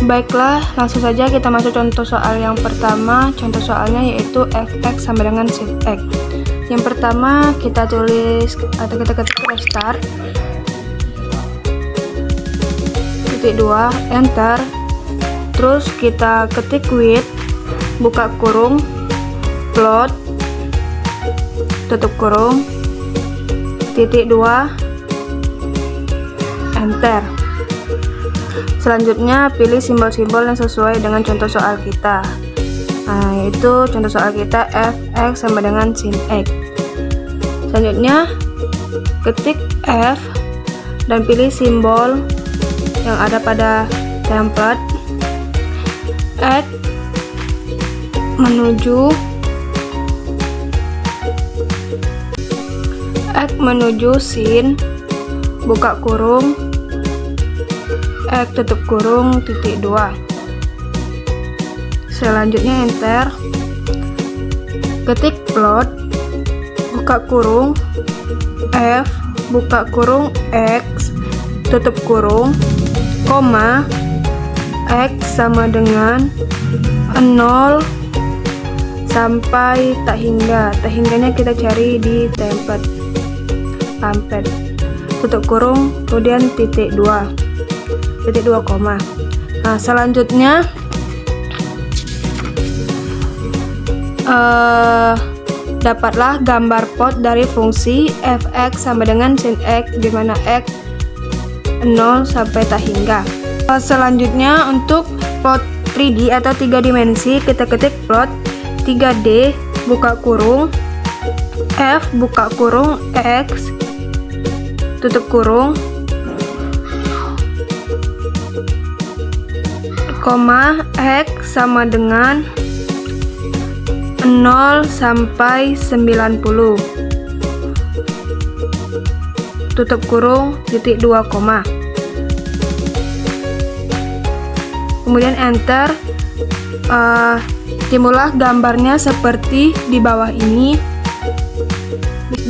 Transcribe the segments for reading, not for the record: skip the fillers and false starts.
Baiklah, langsung saja kita masuk contoh soal yang pertama. Contoh soalnya yaitu fx sama dengan sin x. Yang pertama kita tulis atau kita ketik restart. Titik 2, enter. Terus kita ketik with, buka kurung, plot, tutup kurung, titik 2, enter. Selanjutnya pilih simbol-simbol yang sesuai dengan contoh soal kita. Yaitu contoh soal kita fx sama dengan sin x. Selanjutnya ketik f dan pilih simbol yang ada pada template, add menuju sin, buka kurung, x tutup kurung, titik 2. Selanjutnya enter. Ketik plot, buka kurung, f, buka kurung, x tutup kurung, koma, x sama dengan 0 sampai tak hingga. Tak hingganya kita cari di template, tutup kurung, kemudian titik 2, koma. Selanjutnya dapatlah gambar plot dari fungsi fx sama dengan sin x, di mana x 0 sampai tak hingga. Selanjutnya untuk plot 3D atau 3 dimensi, kita ketik plot 3D, buka kurung, f, buka kurung, x tutup kurung, koma, x sama dengan 0 sampai 90, tutup kurung, titik 2, koma. Kemudian enter. Timbullah gambarnya seperti di bawah ini.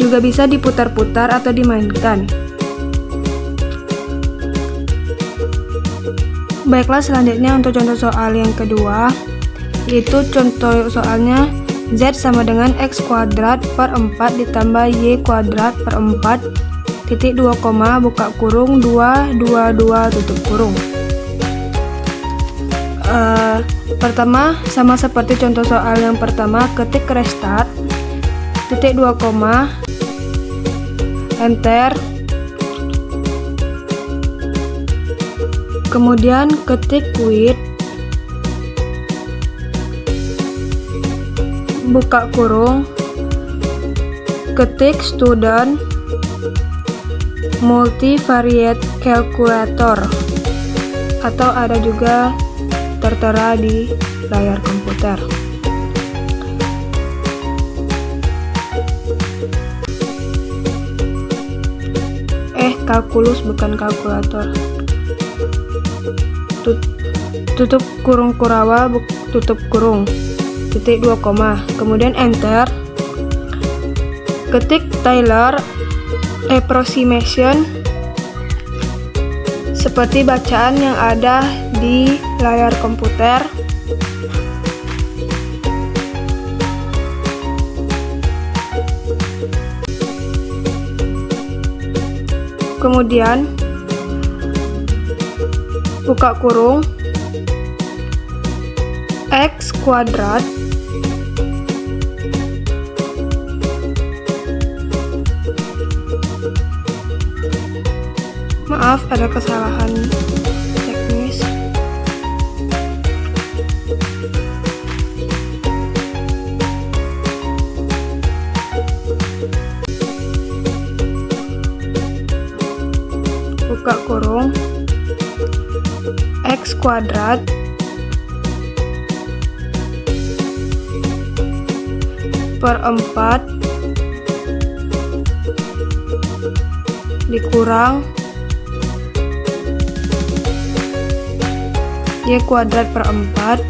Juga bisa diputar-putar atau dimainkan. Baiklah, selanjutnya untuk contoh soal yang kedua, yaitu contoh soalnya z sama dengan x kuadrat per 4 ditambah y kuadrat per 4, titik 2, buka kurung, 2, tutup kurung. Pertama, sama seperti contoh soal yang pertama, ketik restart, titik 2, enter. Kemudian ketik with, buka kurung, ketik student multivariate calculator, atau ada juga tertera di layar komputer. Kalkulus bukan kalkulator. Tutup kurung kurawal, tutup kurung, titik 2, kemudian enter. Ketik Taylor approximation seperti bacaan yang ada di layar komputer. Kemudian buka kurung, x kuadrat maaf, ada kesalahan teknis. Buka kurung, x kuadrat per 4 dikurang y kuadrat per 4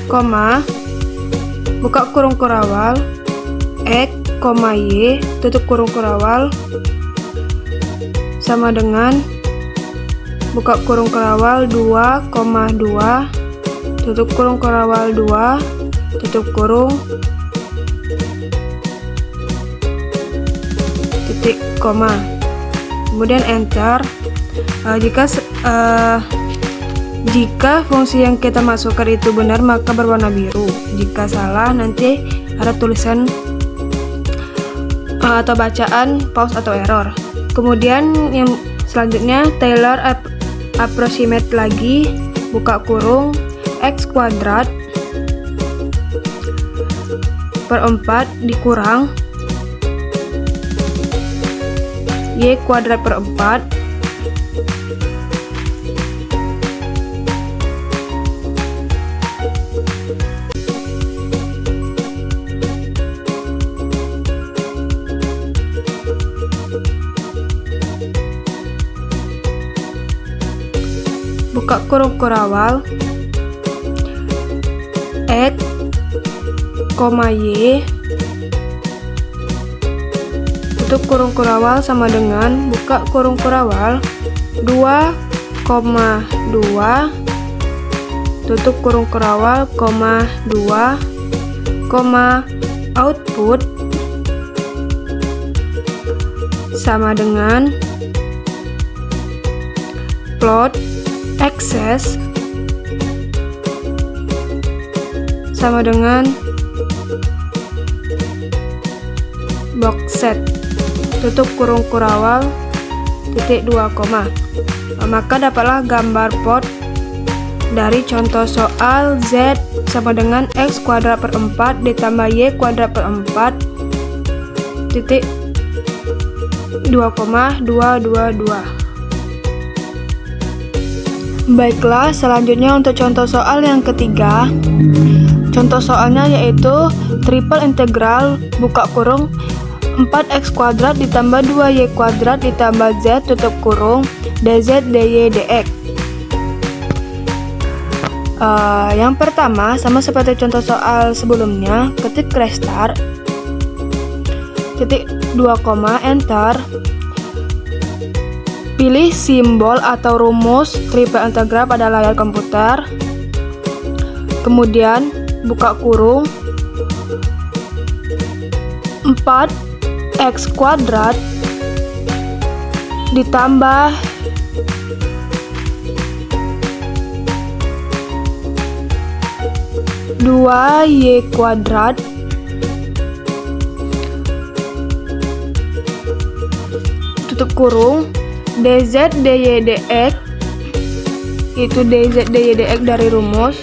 koma, buka kurung kurawal, x, y, tutup kurung kurawal, sama dengan buka kurung kerawal 2,2 tutup kurung kerawal 2 tutup kurung titik koma, kemudian enter. Jika fungsi yang kita masukkan itu benar maka berwarna biru, jika salah nanti ada tulisan atau bacaan pause atau error. Kemudian yang selanjutnya Taylor approximate lagi, buka kurung x kuadrat per 4 dikurang y kuadrat per 4 buka kurung kurawal x, y tutup kurung kurawal sama dengan buka kurung kurawal 2,2 tutup kurung kurawal, 2, output sama dengan plot access sama dengan box set tutup kurung kurawal titik 2, maka dapatlah gambar plot dari contoh soal Z sama dengan x kuadrat per 4 ditambah y kuadrat per 4 titik 2,222. Baiklah, selanjutnya untuk contoh soal yang ketiga. Contoh soalnya yaitu triple integral buka kurung 4x kuadrat ditambah 2y kuadrat ditambah z tutup kurung dz dy dx. Yang pertama sama seperti contoh soal sebelumnya, ketik restart titik 2, enter. Pilih simbol atau rumus triple integral pada layar komputer. Kemudian buka kurung 4x kuadrat ditambah 2y kuadrat tutup kurung dz dy dx, itu dz dy dx dari rumus.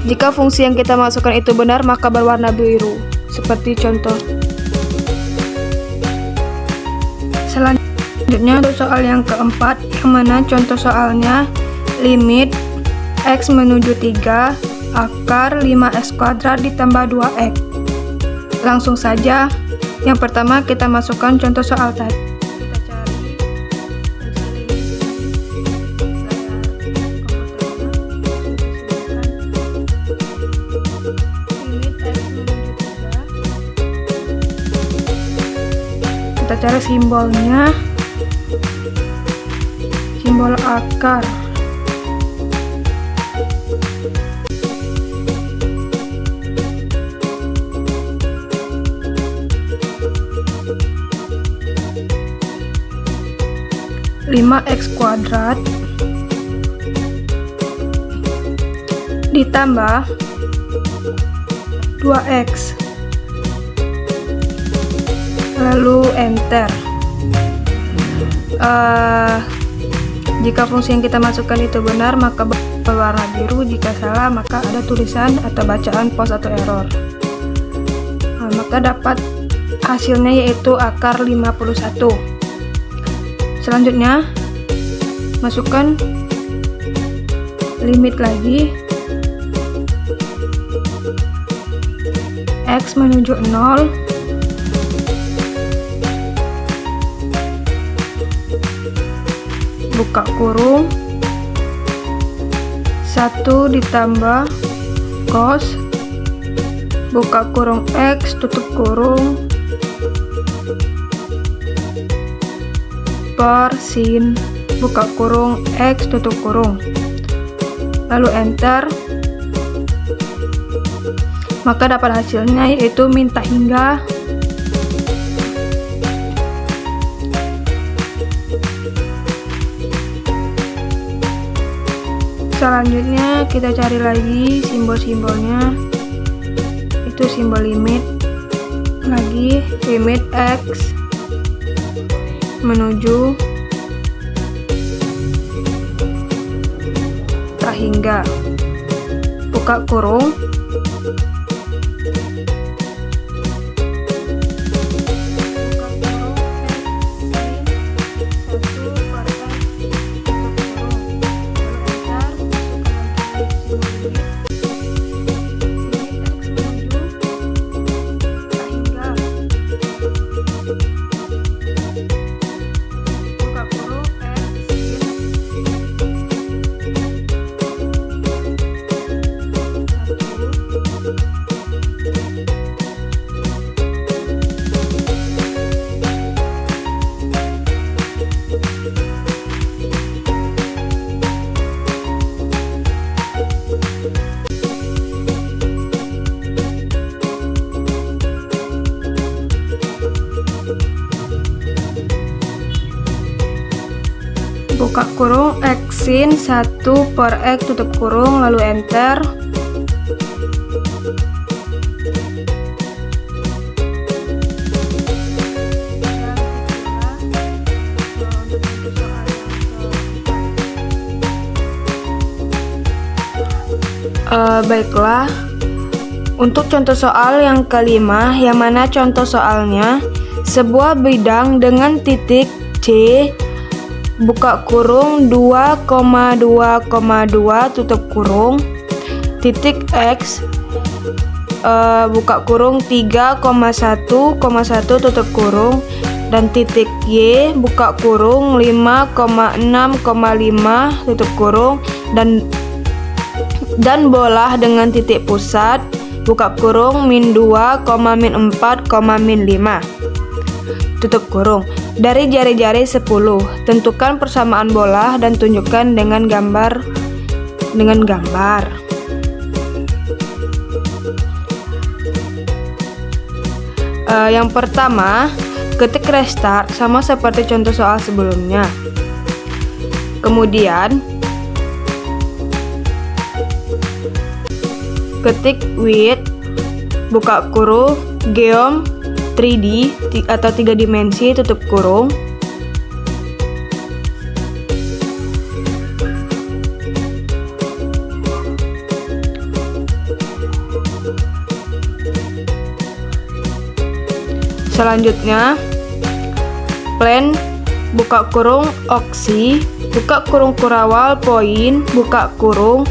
Jika fungsi yang kita masukkan itu benar maka berwarna biru seperti contoh. Selanjutnya untuk soal yang keempat, yang mana contoh soalnya limit x menuju 3 akar 5x kuadrat ditambah 2x. Langsung saja, yang pertama kita masukkan contoh soal tadi. Kita cari simbolnya, simbol akar. (5x kuadrat) ditambah 2x, lalu enter. Jika fungsi yang kita masukkan itu benar maka berwarna biru, jika salah maka ada tulisan atau bacaan pause atau error. Maka dapat hasilnya yaitu akar 51. Selanjutnya masukkan limit lagi, x menuju 0 buka kurung 1 ditambah cos buka kurung x tutup kurung per sin buka kurung X tutup kurung, lalu enter, maka dapat hasilnya yaitu min tak hingga. Selanjutnya kita cari lagi simbol-simbolnya, itu simbol limit, lagi limit X menuju tak hingga, buka kurung, buka kurung X sin 1 per X tutup kurung, lalu enter, baiklah, untuk contoh soal yang kelima, yang mana contoh soalnya sebuah bidang dengan titik C buka kurung 2,2,2 tutup kurung, titik X buka kurung 3,1,1 tutup kurung, dan titik Y buka kurung 5,6,5 tutup kurung, dan bola dengan titik pusat buka kurung min 2, min 4, min 5 tutup kurung. Dari jari-jari 10, tentukan persamaan bola dan tunjukkan dengan gambar. Yang pertama, ketik restart sama seperti contoh soal sebelumnya. Kemudian ketik width buka kurung geom 3D atau 3 dimensi tutup kurung, selanjutnya plan buka kurung oksi buka kurung kurawal poin buka kurung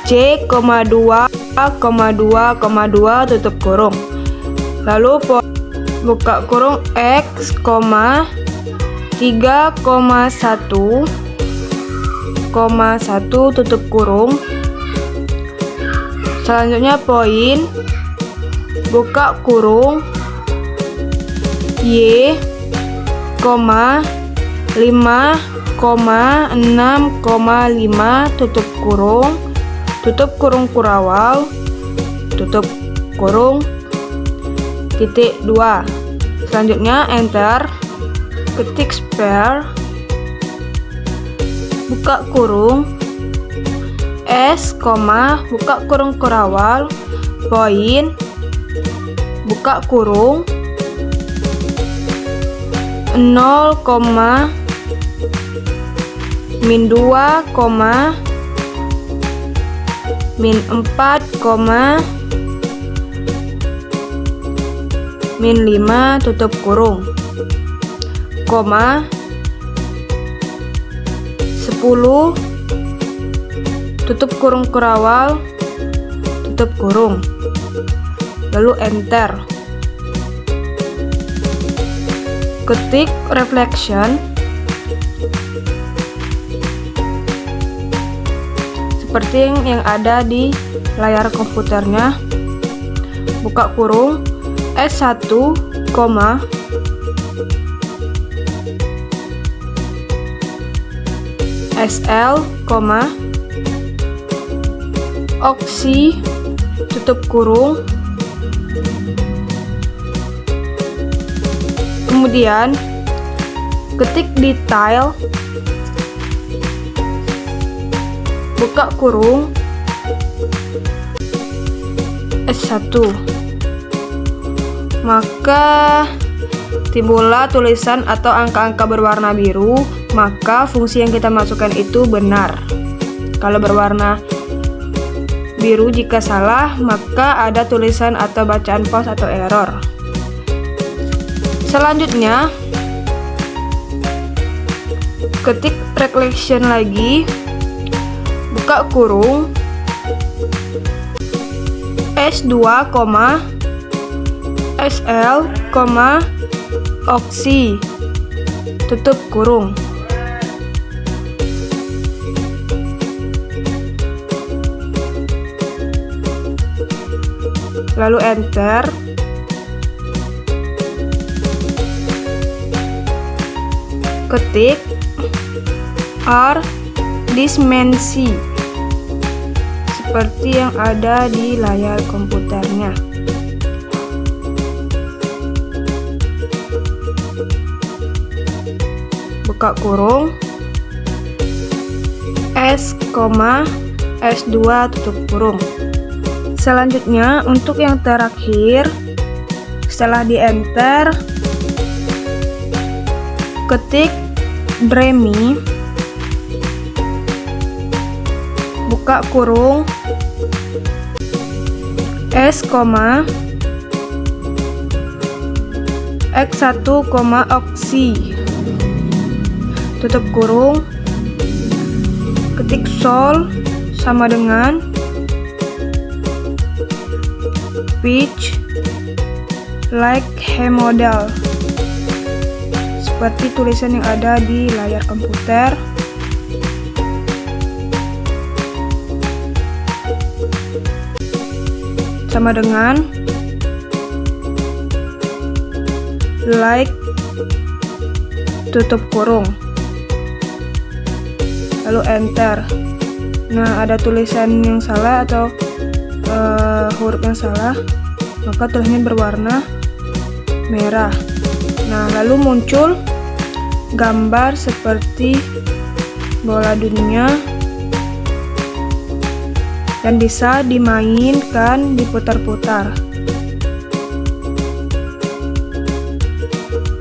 C,2,2,2 tutup kurung, lalu buka kurung X, 3,1,1 tutup kurung. Selanjutnya poin buka kurung Y, 5,6,5 tutup kurung kurawal tutup kurung titik 2. Selanjutnya enter, ketik spare buka kurung S, buka kurung kurawal poin buka kurung 0, min 2, min 4, min 5 tutup kurung, 10 tutup kurung kurawal tutup kurung, lalu enter, ketik reflection seperti yang ada di layar komputernya, buka kurung S1, SL, oksi tutup kurung. Kemudian ketik detail, buka kurung, S1. Maka timbullah tulisan atau angka-angka berwarna biru, maka fungsi yang kita masukkan itu benar. Kalau berwarna biru jika salah, maka ada tulisan atau bacaan false atau error. Selanjutnya, ketik reflection lagi, buka kurung, S2, SL, oksi, tutup kurung. Lalu enter. Ketik R dimensi seperti yang ada di layar komputernya. Buka kurung, S, S2 tutup kurung. Selanjutnya untuk yang terakhir, setelah di enter, ketik Dremi, buka kurung, S, X1, oksi, tutup kurung, ketik sol sama dengan pitch like model seperti tulisan yang ada di layar komputer. Sama dengan like tutup kurung, lalu enter. Nah, ada tulisan yang salah atau huruf yang salah, maka tulisannya berwarna merah. Nah, lalu muncul gambar seperti bola dunia dan bisa dimainkan, diputar-putar.